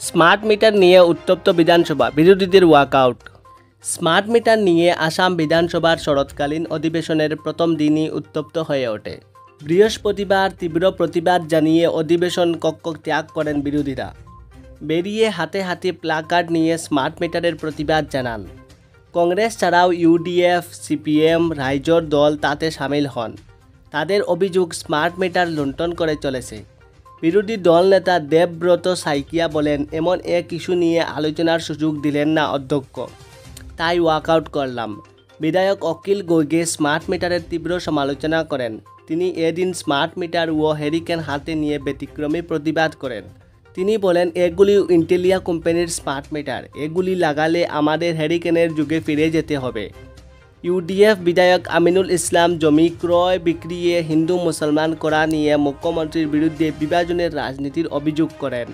Smart meter নিয়ে উত্তপ্ত বিধানসভা, বিরোধীদের ওয়াকআউট। স্মার্ট মিটার নিয়ে আসাম বিধানসভার শরৎকালীন অধিবেশনের প্রথম দিনই উত্তপ্ত হয়ে ওঠে। বৃহস্পতিবার তীব্র প্রতিবাদ জানিয়ে অধিবেশন কক্ষ ত্যাগ করেন বিরোধীরা। বেরিয়ে হাতে হাতে প্লাকার্ড নিয়ে স্মার্ট মিটারের প্রতিবাদ জানান। কংগ্রেস ছাড়াও ইউডিএফ, সিপিএম, রাইজোর দল তাতে সামিল হন। তাদের অভিযোগ স্মার্ট মিটার লুণ্ঠন করে চলেছে। বিরোধী দল নেতা দেবব্রত সাইকিয়া বলেন, এমন এক ইস্যু নিয়ে আলোচনার সুযোগ দিলেন না অধ্যক্ষ, তাই ওয়াকআউট করলাম। বিধায়ক অখিল গগৈ স্মার্ট মিটারের তীব্র সমালোচনা করেন। তিনি এদিন স্মার্ট মিটার ও হ্যারিকেন হাতে নিয়ে ব্যতিক্রমী প্রতিবাদ করেন। তিনি বলেন, এগুলি ইন্টেলিয়া কোম্পানির স্মার্ট মিটার, এগুলি লাগালে আমাদের হ্যারিকেনের যুগে ফিরে যেতে হবে। ইউডিএফ বিধায়ক আমিনুল ইসলাম জমি ক্রয় বিক্রিয়ে হিন্দু মুসলমান করা নিয়ে মুখ্যমন্ত্রীর বিরুদ্ধে বিভাজনের রাজনীতির অভিযোগ করেন।